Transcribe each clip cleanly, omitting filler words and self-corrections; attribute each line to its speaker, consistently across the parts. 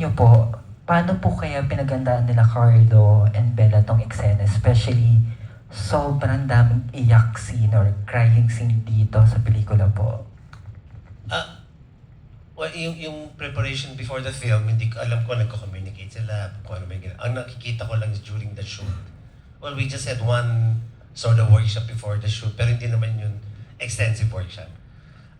Speaker 1: Niyo po, paano po kaya pinagandaan nila Carlo and Bella tong eksena? Especially, sobrang daming iyak scene or crying scene dito sa pelikula po.
Speaker 2: Ah, well, yung preparation before the film, hindi ko alam kung nagko-communicate sila, kung ano may gina. Ang nakikita ko lang is during the shoot. Well, we just had one sort of workshop before the shoot, pero hindi naman yun extensive workshop.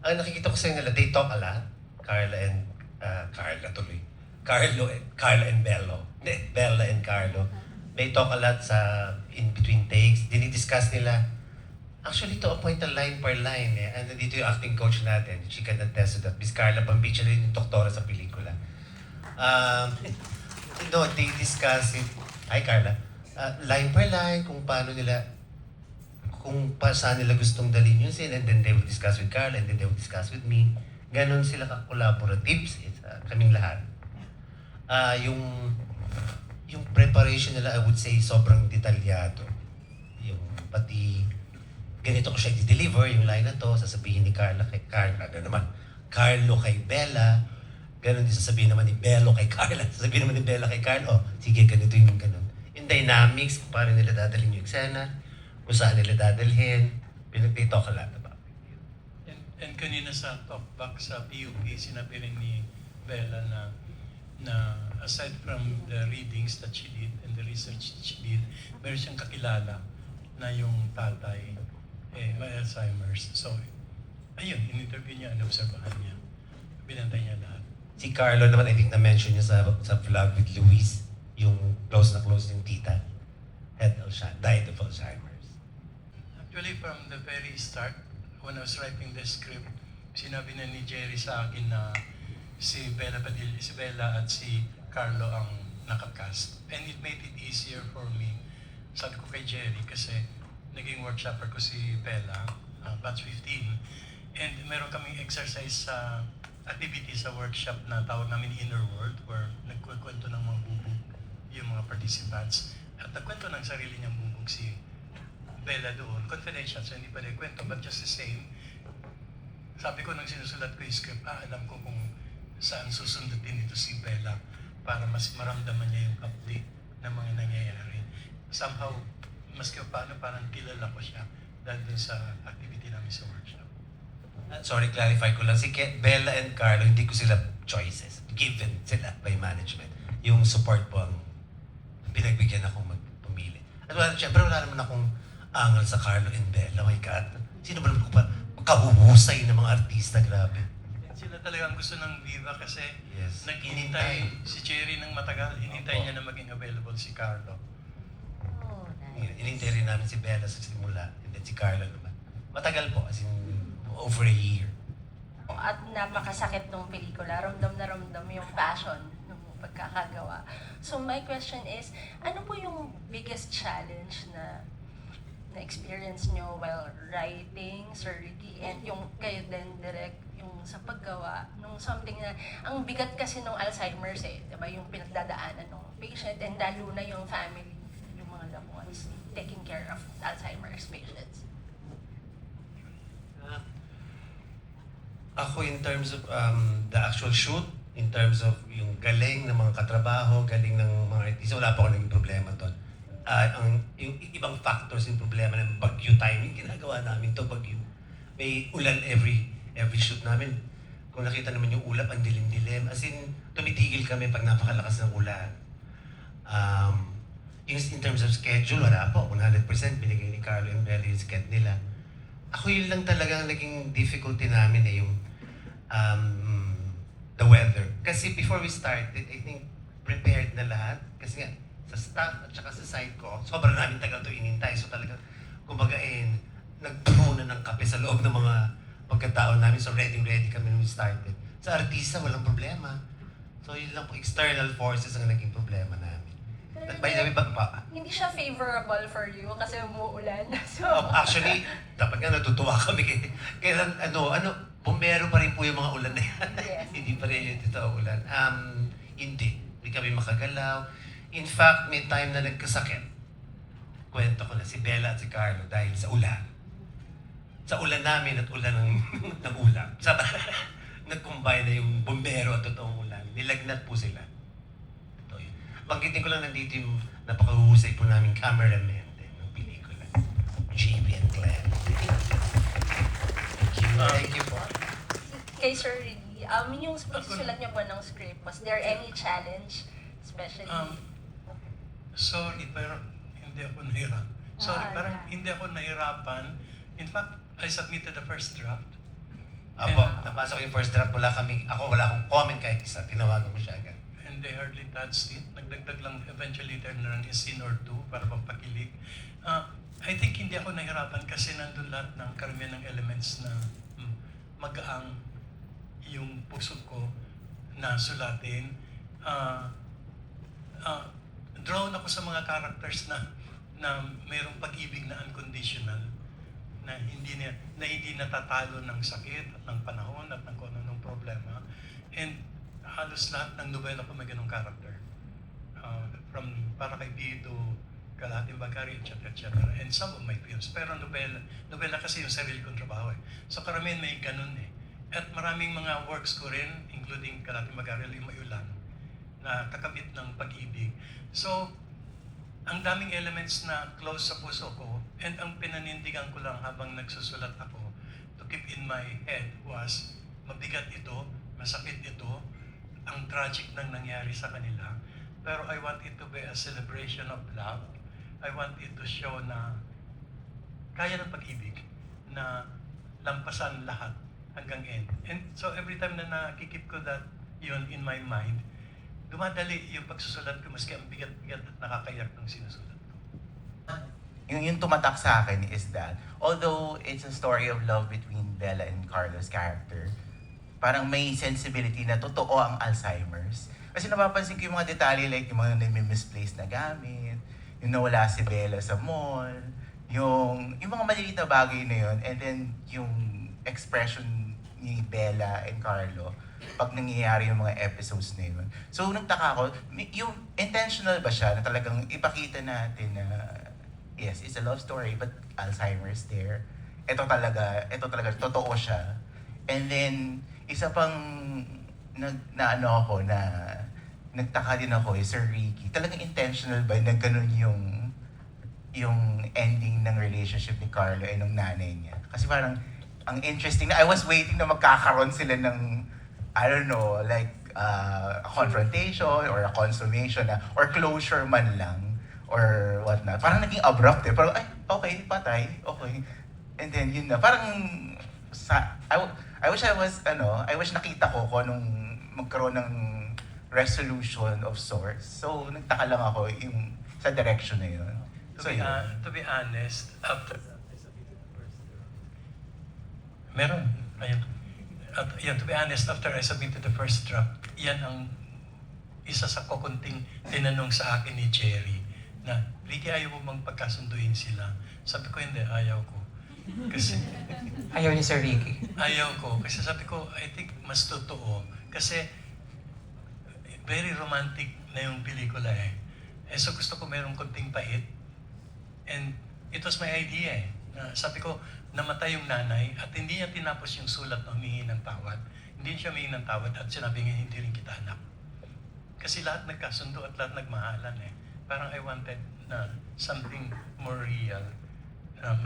Speaker 2: Ang nakikita ko sa nila, they talk a lot. Carla tuloy. Carla and Bello. Hindi, Bella and Carlo. They talk a lot in between takes. Dinidiscuss nila. Actually, to a point na line per line eh. And nandito yung acting coach natin. She can attest to that. Miss Carla Bambicha rin yung doktora sa pelikula. They discuss it. Hi, Carla. Line per line, kung paano nila, kung saan nila gustong dalhin yung scene, and then they will discuss with Carla, and then they will discuss with me. Ganon sila ka-collaboratives, kaming lahat. Yung preparation nila, I would say, sobrang detalyado. Yung pati, ganito ko siya i-deliver, yung line na to, sasabihin ni Carla kay Carla, naman, Carlo kay Bella, ganon din sasabihin naman ni Bello kay Carla, sasabihin naman ni Bella kay Carlo, sige, ganito yung ganon. Yung dynamics, kung paano nila dadalhin yung eksena, kung saan nila dadalhin, pinag-talk a lot about it.
Speaker 3: And kanina sa talkback sa PUP, sinabi rin ni Bella na aside from the readings that she did and the research that she did, meron siyang kakilala na yung tatay may Alzheimer's. So, ayun, in-interview niya, inobserbahan niya. Binantay niya lahat.
Speaker 2: Si Carlo naman, I think na-mention niya sa vlog with Luis, yung close na close yung tita, died of Alzheimer's.
Speaker 3: Actually, from the very start, when I was writing the script, sinabi na ni Jerry sa akin na si Bella at si Carlo ang nakakast. And it made it easier for me. Sabi ko kay Jerry kasi naging workshopper ko si Bella, batch 15. And meron kaming exercise sa activity sa workshop na tawag namin Inner World, where nagkukwento ng mga bubog yung mga participants. At nagkwento ng sarili niyang bubog si Bella doon. Confidential, so hindi pa rin kwento, but just the same. Sabi ko nang sinusulat ko yung script, alam ko kung saan susundutin ito si Bella para mas maramdaman niya yung update ng mga nangyayari. Somehow, maski paano, parang kilala ko siya dahil dun sa activity namin sa workshop.
Speaker 2: Sorry, clarify ko lang. Si Bella and Carlo, hindi ko sila choices. Given sila by management. Yung support po ang pinagbigyan akong magpumili. At syempre wala naman akong angal sa Carlo and Bella. My God. Sino ba naman ko pa kahuhusay ng mga artista, grabe.
Speaker 3: Sila talagang gusto ng Viva kasi
Speaker 2: Yes.
Speaker 3: nag-inintay si Cherry ng matagal. Inintay niya na maging available si Carlo.
Speaker 4: Oh, nice.
Speaker 2: Inintay rin namin si Bella sa simula. And then si Carlo naman. Matagal po, as in over a year.
Speaker 4: At napakasakit ng pelikula, ramdam na ramdam yung passion ng pagkakagawa. So my question is, ano po yung biggest challenge na experience nyo while writing, Sir Ricky, and yung kayo din direct yung sa paggawa nung something na, ang bigat kasi nung Alzheimer's diba, yung pinagdadaanan ng patient and lalo na yung family, yung mga loved ones taking care of Alzheimer's patients.
Speaker 2: Ako in terms of the actual shoot, in terms of yung galing ng mga katrabaho, galing ng mga artista, wala pa ako naging problema doon. Yung ibang factors yung problema ng bagyo timing, ginagawa namin to bagyo. May ulan every shoot namin. Kung nakita naman yung ulap, ang dilim-dilim. As in, tumitigil kami pag napakalakas ng ulan. In terms of schedule, wala po. 100% binigay ni Carlo and Bella yung schedule nila. Ako yun lang talagang naging difficulty namin yung the weather. Kasi before we started, I think prepared na lahat. Kasi nga, sa staff at saka sa side ko, sobrang namin tagal to inintay. So talagang, kumbaga nag-brew na ng kape sa loob ng mga pagkataon namin. So ready kami nung we started. Sa artista, walang problema. So yun lang po, external forces ang naging problema namin. But by the way,
Speaker 4: Hindi siya favorable for you kasi umuulan. So,
Speaker 2: actually, dapat nga natutuwa kami. Kailan, bumbero pa rin po yung mga ulan na yan.
Speaker 4: Yes.
Speaker 2: Hindi pa rin yung totoo ulan. Hindi kami makagalaw. In fact, may time na nagkasakit. Kwento ko na si Bella at si Carlo dahil sa ulan. Sa ulan namin at ulan ng ulam. Nag-combine na yung bumbero at totoong ulan. Nilagnat po sila. banggitin ko lang nandito yung napakahusay po naming cameraman din ng pelikula. JB and Glenn. Thank you. Thank you po.
Speaker 4: Kay Sir Ricky, yung pagsusulat niyo po ng script, was there any challenge? Especially,
Speaker 3: Sorry, pero hindi ako nahirapan. Sorry,
Speaker 4: Ah,
Speaker 3: parang
Speaker 4: yeah.
Speaker 3: hindi ako nahirapan. In fact, I submitted the first draft.
Speaker 2: Apo, napasok yung first draft, wala akong comment kahit isa. Tinawagan ko siya agad.
Speaker 3: And they hardly touched it. Nagdagdag lang eventually there na a scene or two para pampakilig. I think hindi ako nahirapan kasi nandun lahat ng karamihan ng elements na magaang yung puso ko na sulatin. Drawn ako sa mga characters na mayroong pag-ibig na unconditional, na hindi natatalo ng sakit at ng panahon at ng kung anong problema. And halos lahat ng nobela ko may ganong character. From Para kay Pito, Kalahating Bagari, etc. And some of my films. Pero nobela kasi yung sarili kong trabaho eh. So karamihan may ganun eh. At maraming mga works ko rin, including Kalahating Bagari, Lima Ulan, na kakabit ng pag-ibig. So, ang daming elements na close sa puso ko, and ang pinanindigan ko lang habang nagsusulat ako to keep in my head was, mabigat ito, masakit ito, ang tragic nang nangyari sa kanila. Pero I want it to be a celebration of love. I want it to show na kaya ng pag-ibig, na lampasan lahat hanggang end. And so every time na nakikip ko that yun in my mind, dumadali yung pagsusulat ko maski ang bigat-bigat at nakakaiyak ng sinusulat ko.
Speaker 5: Yung tumatak sa akin is that, although it's a story of love between Bella and Carlo's character, parang may sensibility na totoo ang Alzheimer's. Kasi napapansin ko yung mga detalye like yung mga misplaced na gamit, yung nawala si Bella sa mall, yung mga maliliit na bagay na yun, and then yung expression ni Bella and Carlo pag nangyayari yung mga episodes na yun. So, nagtaka ako, yung intentional ba siya na talagang ipakita natin na yes, it's a love story, but Alzheimer's there. Ito talaga, totoo siya. And then, isa pang nagtaka din ako Sir Ricky, talagang intentional ba na ganun yung ending ng relationship ni Carlo and ng nanay niya? Kasi parang, ang interesting na, I was waiting na magkakaroon sila ng, I don't know, like, a confrontation or a consummation na, or closure man lang, or whatnot. Parang naging abrupt eh. Parang, ay, okay, patay, okay. And then, yun na. Parang, I wish nakita ko kung anong magkaroon ng resolution of sorts. So, nagtaka lang ako yung sa direction na yun. So, yun.
Speaker 3: To be honest, after meron. Ayun. At yan, to be honest, after I submitted the first draft, yan ang isa sa kukunting tinanong sa akin ni Jerry na, Ricky, ayaw mo bang pagkasunduin sila? Sabi ko, hindi, ayaw ko. Kasi,
Speaker 1: Ayaw ni Sir Ricky.
Speaker 3: ayaw ko. Kasi sabi ko, I think mas totoo. Kasi, very romantic na yung pelikula eh. So gusto ko mayroong konting pait. And it was my idea eh. Sabi ko, namatay yung nanay at hindi niya tinapos yung sulat na humingi ng tawad. Hindi siya humingi ng tawad at sinabi niya, hindi rin kita anak. Kasi lahat nagkasundo at lahat nagmahalan eh. Parang I wanted na something more real,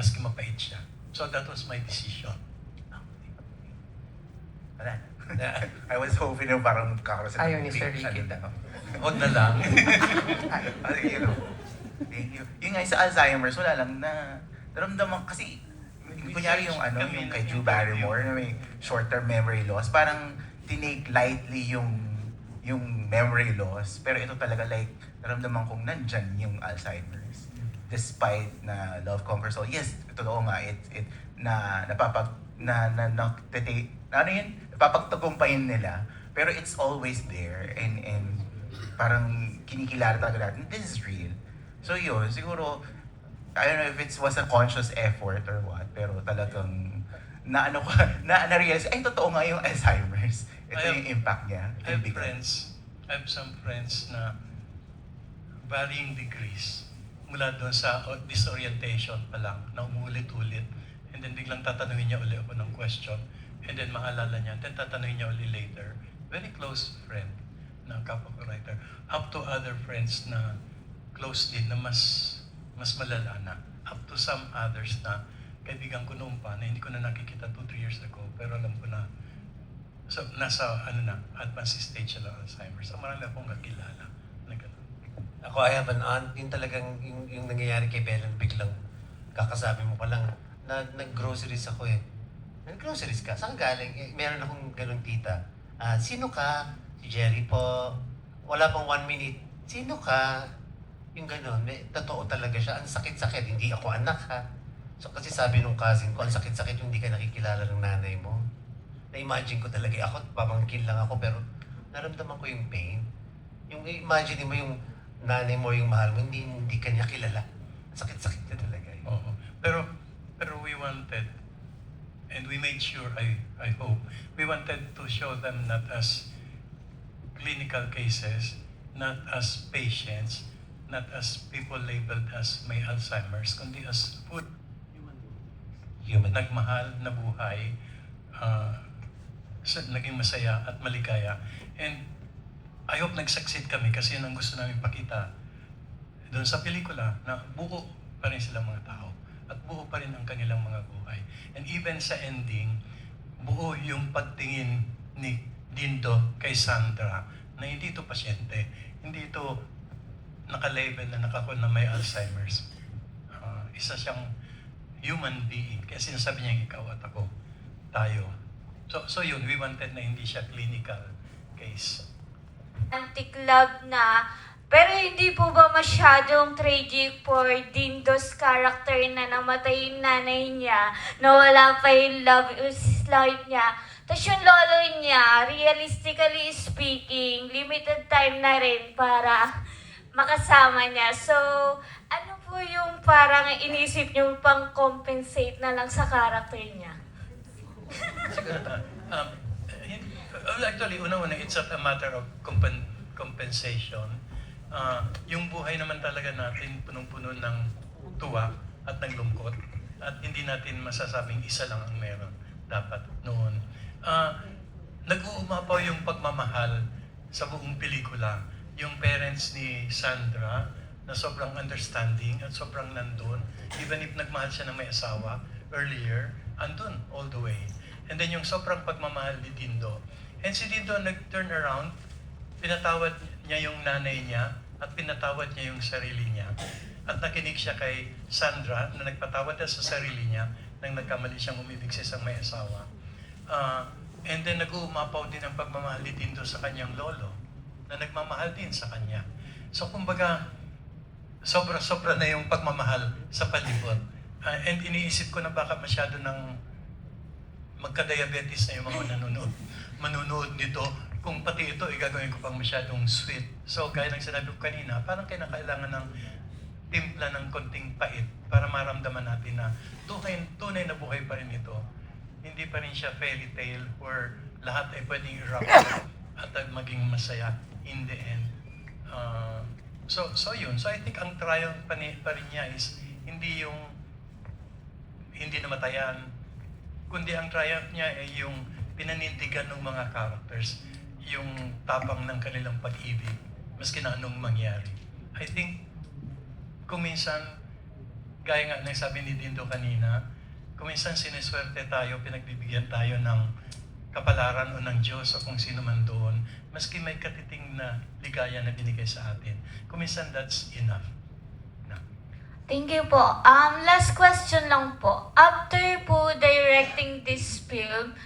Speaker 3: maski mapait siya. So that was my decision.
Speaker 5: Wala. I was hoping na parang magkakaroon sa
Speaker 1: Ayaw ni Sir Ricky.
Speaker 3: Huwag na lang.
Speaker 5: Thank you. Yung nga sa Alzheimer's, wala lang na naramdaman kasi kunyari yung yung kay Drew Barrymore na may short-term memory loss, parang tinake lightly yung memory loss, pero ito talaga like naramdaman kong nandyan yung Alzheimer's despite na love conquers all. Yes, totoo nga napapagtagumpayin nila, pero it's always there and parang kinikilala talaga natin this is real. So yun, siguro I don't know if it was a conscious effort or what, pero talagang na-realize, ay, totoo nga yung Alzheimer's. Ito yung impact niya.
Speaker 3: I have some friends na varying degrees mula doon sa disorientation pa lang, na umulit-ulit. And then biglang tatanungin niya uli ako ng question. And then maalala niya, then tatanungin niya uli later. Very close friend na kapwa writer. up to other friends na close din na mas malala na. Up to some others na kaibigan ko noon pa na hindi ko na nakikita 2-3 years ago, pero alam ko na nasa advanced stage na Alzheimer's. So marami akong kakilala na gano'n.
Speaker 2: Ako, I have an aunt, yung talagang yung nangyayari kay Belen, biglang kakasabi mo pa lang, nag-groceries ako eh. Nag-groceries ka? Saan ka galing? Meron akong ganung tita. Sino ka? Si Jerry po. Wala pang 1 minute. Sino ka? Yung gano'n. Totoo talaga siya. Ang sakit-sakit. Hindi ako anak ha. So kasi sabi nung cousin ko, ang sakit-sakit yung hindi ka nakikilala ng nanay mo. Na-imagine ko talaga, ako, pamangkin lang ako, pero naramdaman ko yung pain. Yung imagine mo yung nanay mo, yung mahal mo, hindi ka niya kilala. Sakit-sakit na talaga.
Speaker 3: Oo. Pero we wanted, and we made sure, I hope, we wanted to show them not as clinical cases, not as patients, not as people labeled as may Alzheimer's, kundi as
Speaker 2: Human.
Speaker 3: nagmahal na buhay, naging masaya at maligaya. And I hope nag-succeed kami kasi yun ang gusto namin pakita doon sa pelikula na buo pa rin silang mga tao at buo pa rin ang kanilang mga buhay. And even sa ending, buo yung pagtingin ni Dindo kay Sandra na hindi ito pasyente, hindi ito naka-label na na may Alzheimer's. Isa siyang human being. Kaya sinasabi niya ikaw at ako, tayo. So yun, we wanted na hindi siya clinical case.
Speaker 6: Romantic love na, pero hindi po ba masyadong tragic for Dindo's character na namatay yung nanay niya, nawala pa yung life niya. Tapos yung lolo niya, realistically speaking, limited time na rin para makasama niya. So, ano po yung parang inisip niyo pang-compensate na lang sa character niya?
Speaker 3: Actually, una-una, it's a matter of compensation. Yung buhay naman talaga natin punong-puno ng tuwa at ng lungkot. At hindi natin masasabing isa lang ang meron dapat noon. Nag-uumapaw yung pagmamahal sa buong pelikula. Yung parents ni Sandra na sobrang understanding at sobrang nandun. Even if nagmahal siya ng may asawa earlier, andun all the way. And then yung sobrang pagmamahal ni Dindo. And si Dindo nag-turn around, pinatawad niya yung nanay niya at pinatawad niya yung sarili niya. At nakinig siya kay Sandra na nagpatawad na sa sarili niya nang nagkamali siyang umibig sa isang may asawa. And then nag-uumapaw din ang pagmamahal ni Dindo sa kanyang lolo na nagmamahal din sa kanya. So kumbaga, sobra-sobra na yung pagmamahal sa palibot. And iniisip ko na baka masyado ng magka-diabetes na yung mga manunood nito. Kung pati ito, gagawin ko pang masyadong sweet. So gaya ng sinabi ko kanina, parang kinakailangan ng timpla ng konting pait para maramdaman natin na tunay na buhay pa rin ito. Hindi pa rin siya fairy tale where lahat ay pwedeng i-wrap at maging masaya in the end. So yun. So I think ang triumph pa rin niya is hindi namatayan, kundi ang triumph niya ay yung pinanindigan ng mga characters, yung tapang ng kanilang pag-ibig, maski na anong mangyari. I think, kung minsan, gaya nga ng sabi ni Dindo kanina, kung minsan siniswerte tayo, pinagbibigyan tayo ng kapalaran o ng Diyos o kung sino man doon, maski may katiting na ligaya na binigay sa atin. Kung minsan, that's enough.
Speaker 6: Thank you po. Last question lang po. After po directing this film,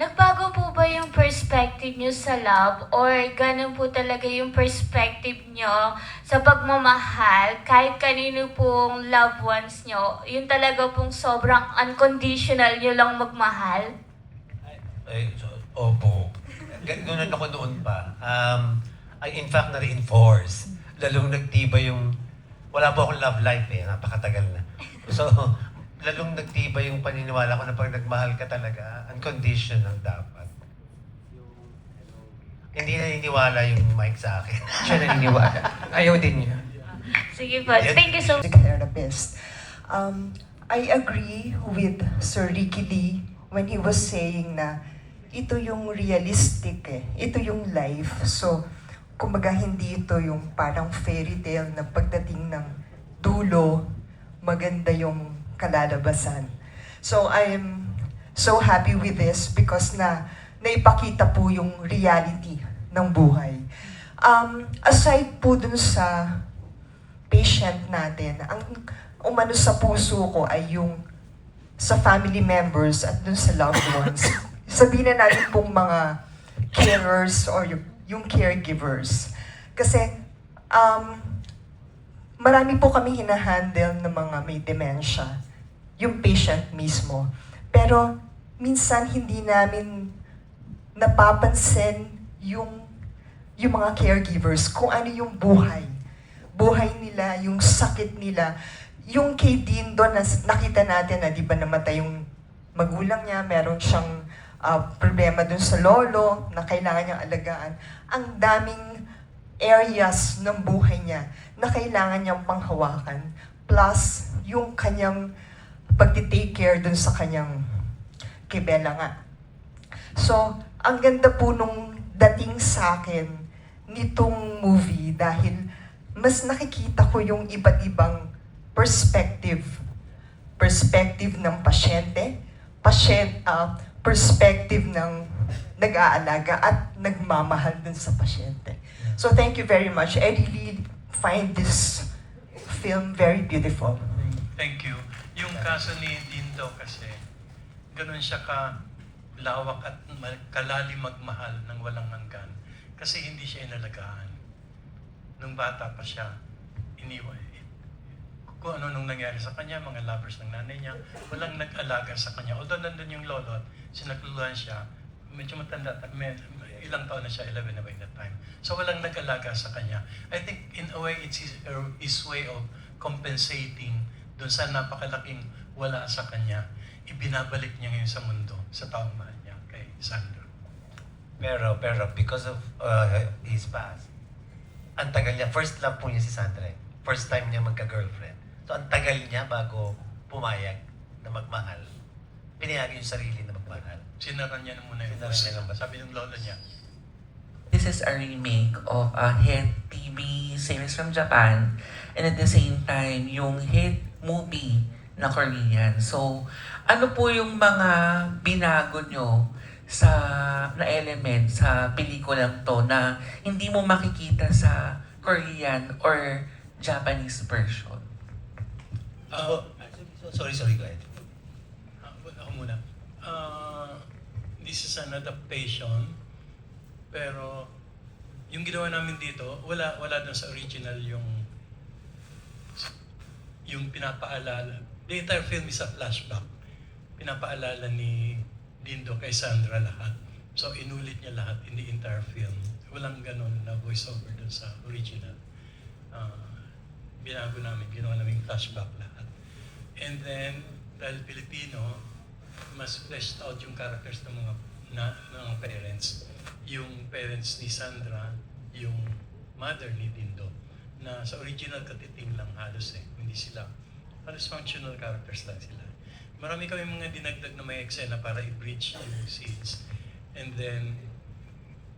Speaker 6: nagbago po ba yung perspective nyo sa love or ganun po talaga yung perspective nyo sa pagmamahal kahit kanino pong loved ones nyo? Yung talaga pong sobrang unconditional nyo lang magmahal?
Speaker 2: Opo. Ganun ako noon pa. In fact, na-reinforce. Lalong nagtiba yung... Wala po akong love life eh. Napakatagal na. So, lalong nagtiba yung paniniwala ko na pag nagmahal ka talaga, unconditional dapat. Hindi naniniwala yung mic sa akin.
Speaker 1: Siya naniniwala. Ayaw din niya.
Speaker 6: Sige po. Thank you so much.
Speaker 7: Therapist. I agree with Sir Ricky Lee when he was saying na ito yung realistic eh. Ito yung life. So, kumbaga hindi ito yung parang fairy tale na pagdating ng dulo, maganda yung kalalabasan. So I'm so happy with this because naipakita po yung reality ng buhay. Aside po dun sa patient natin, ang umano sa puso ko ay yung sa family members at dun sa loved ones. Sabihin na natin pong mga carers or yung caregivers. Kasi marami po kami hinahandle ng mga may dementia, yung patient mismo. Pero minsan hindi namin napapansin yung mga caregivers, kung ano yung buhay nila, yung sakit nila. Yung kay Dindo na nakita natin na di ba namatay yung magulang niya, meron siyang problema dun sa lolo na kailangan niyang alagaan. Ang daming areas ng buhay niya na kailangan niyang panghawakan. Plus, yung kanyang pag-take care dun sa kanyang kay Bella nga. So, ang ganda po nung dating sa akin nitong movie dahil mas nakikita ko yung iba't ibang perspective ng pasyente, perspective ng nag-aalaga at nagmamahal dun sa pasyente. So thank you very much. I really find this film very beautiful.
Speaker 3: Thank you. Yung kaso ni Dindo kasi, ganun siya lawak at kalalim magmahal ng walang hanggan. Kasi hindi siya inalagaan. Nung bata pa siya, iniwan. Kung ano nung nangyari sa kanya, mga lovers ng nanay niya, walang nag-alaga sa kanya. Although nandun yung lolo at sinakluhan siya, medyo matanda, ilang taon na siya, 11 na by that time. So walang nag-alaga sa kanya. I think in a way, it's his way of compensating dun sa napakalaking wala sa kanya. Ibinabalik niya ngayon sa mundo, sa taong mahal niya, kay Sandra.
Speaker 2: Pero because of his past, ang tagal niya, first love po niya si Sandra. First time niya magka-girlfriend. So ang tagal niya bago pumayag na magmahal. Pinayagan yung sarili na magmahal.
Speaker 3: Sinaran niya na muna yung
Speaker 2: Sinaran niya lang ba?
Speaker 3: sabi ng lolo niya.
Speaker 8: This is a remake of a hit TV series from Japan and at the same time, yung hit movie na Korean. So, ano po yung mga binago nyo na element sa pelikulang to na hindi mo makikita sa Korean or Japanese version?
Speaker 2: Sorry, go ahead.
Speaker 3: Ako muna. This is an adaptation, pero yung ginawa namin dito, wala doon sa original yung pinapaalala. The entire film is a flashback. Pinapaalala ni Dindo kay Sandra lahat. So inulit niya lahat in the entire film. Walang ganun na voiceover doon sa original. Binago namin, ginawa namin flashback lahat. And then, dahil Pilipino, mas fleshed out yung characters ng mga parents. Yung parents ni Sandra, yung mother ni Dindo, na sa original katiting lang halos hindi sila. Halos functional characters lang sila. Marami kami mga dinagdag na may eksena para i-bridge yung scenes. And then,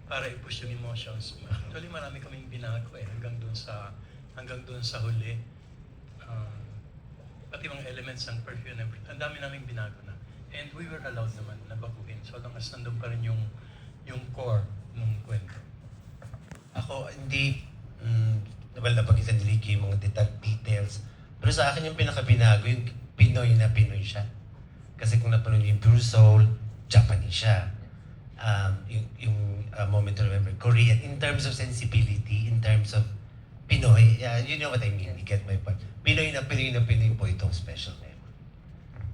Speaker 3: para i-push yung emotions. Actually, marami kaming binago hanggang doon sa huli. Pati mga elements ng perfume, ang dami naming binago na. And we were allowed naman na baguhin. So long as nandun pa rin yung core ng kwento.
Speaker 2: Ako, hindi, nabagitan ni Ricky yung mga details. Pero sa akin yung pinakabinago, yung Pinoy na Pinoy siya. Kasi kung napanood yung Pure Soul, Japanese siya. Yung Moment to Remember, Korean, in terms of sensibility, in terms of Pinoy, you know what I mean, you get my point. Pinoy na Pinoy po itong special memory.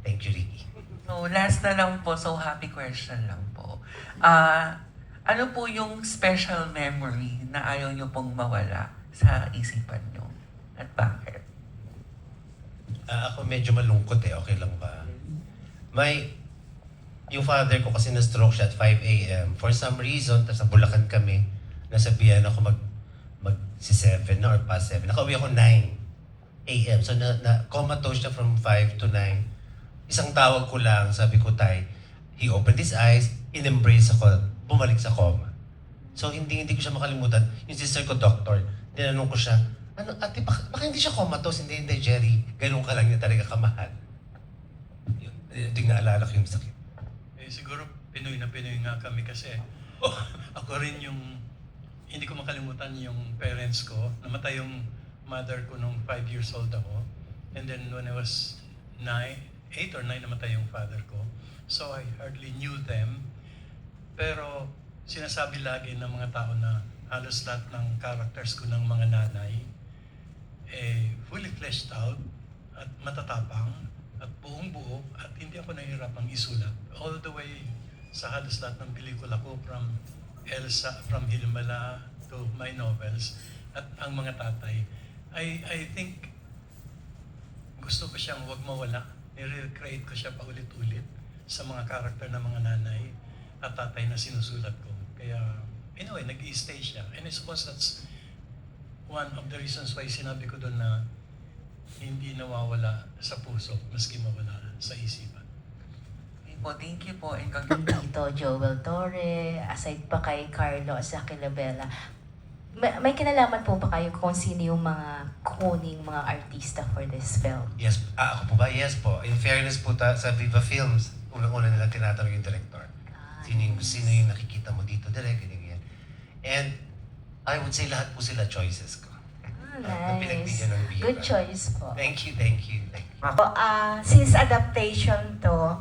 Speaker 2: Thank you, Ricky.
Speaker 8: So, last na lang po. So, happy question lang po. Ano po yung special memory na ayaw nyo pong mawala sa isipan nyo? At bakit?
Speaker 2: Ako medyo malungkot okay lang ba? Yung father ko kasi na-stroke siya at 5 a.m. For some reason, sa Bulacan kami, nasabihan ako si 7 na or past 7. Nakauwi ako 9 a.m. So comatose siya from 5 to 9. Isang tawag ko lang, sabi ko, Tay, he opened his eyes, in-embrace ako, bumalik sa coma. So hindi ko siya makalimutan. Yung sister ko, doctor, tinanong ko siya, ano, ate, baka hindi siya comatose? Hindi, Jerry. Ganun ka lang niya talaga kamahal. Yun, hindi naalala ko yung sakit.
Speaker 3: Eh, siguro Pinoy na Pinoy nga kami kasi ako rin yung hindi ko makalimutan yung parents ko. Namatay yung mother ko nung 5 years old ako. And then when I was 8 or 9, namatay yung father ko. So I hardly knew them. Pero sinasabi lagi ng mga tao na halos lahat ng characters ko ng mga nanay fully fleshed out at matatapang at buong-buo at hindi ako nahihirapang isulat. All the way sa halos lahat ng pelikula ko from Elsa, from Hilmala to my novels at ang mga tatay. I think gusto ko siyang wag mawala. Nire-create ko siya paulit-ulit sa mga karakter ng mga nanay at tatay na sinusulat ko. Kaya, in a way, nag-i-stay siya. And I suppose that's one of the reasons why sinabi ko doon na hindi nawawala sa puso, maski mawala sa isipan.
Speaker 8: Okay po, thank you po. And
Speaker 9: Dito, Joel Torre, aside pa kay Carlo at sa kila Bella, may kinalaman po ba kayo kung sino yung mga kuning mga artista for this film?
Speaker 2: Yes, ako po ba? Yes po. In fairness po sa Viva Films, unang-una nila tinatanong yung director. Sino yung nakikita mo dito, direct, ganyan. And I would say lahat po sila choices ko. Na
Speaker 9: Nice.
Speaker 2: pinagbigyan ng Viva.
Speaker 9: Good choice po.
Speaker 2: Thank you.
Speaker 10: Since adaptation to,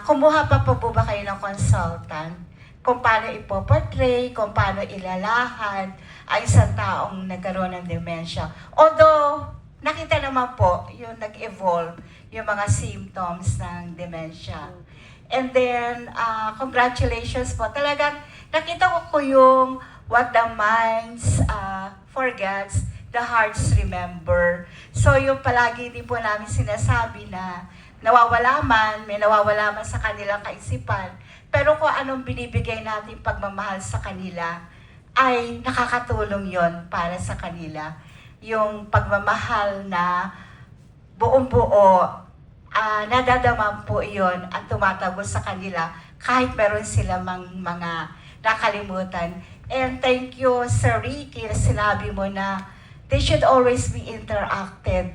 Speaker 10: kumuha pa po ba kayo ng consultant kung paano ipoportray, kung paano ilalahad ang isang taong nagkaroon ng dementia. Although, nakita naman po yung nag-evolve yung mga symptoms ng dementia. And then, congratulations po. Talagang nakita ko yung what the minds forgets, the hearts remember. So yung palagi din po namin sinasabi na nawawala man, may nawawala man sa kanilang kaisipan, pero kung anong binibigay natin pagmamahal sa kanila, ay nakakatulong yon para sa kanila. Yung pagmamahal na buong-buo, nadadama po yon at tumatagos sa kanila kahit meron sila mga nakalimutan. And thank you, Sir Ricky, na sinabi mo na they should always be interacted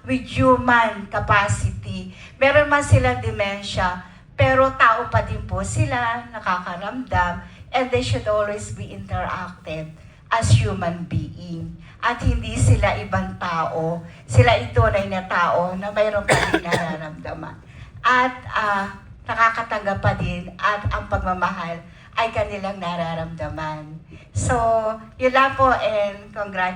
Speaker 10: with human capacity. Meron man silang dementia, pero tao pa din po sila, nakakaramdam, and they should always be interacted as human being. At hindi sila ibang tao, sila tunay na tao na mayroon pa din nararamdaman. At nakakatanggap pa din at ang pagmamahal ay kanilang nararamdaman. So, yun lang po and congrats.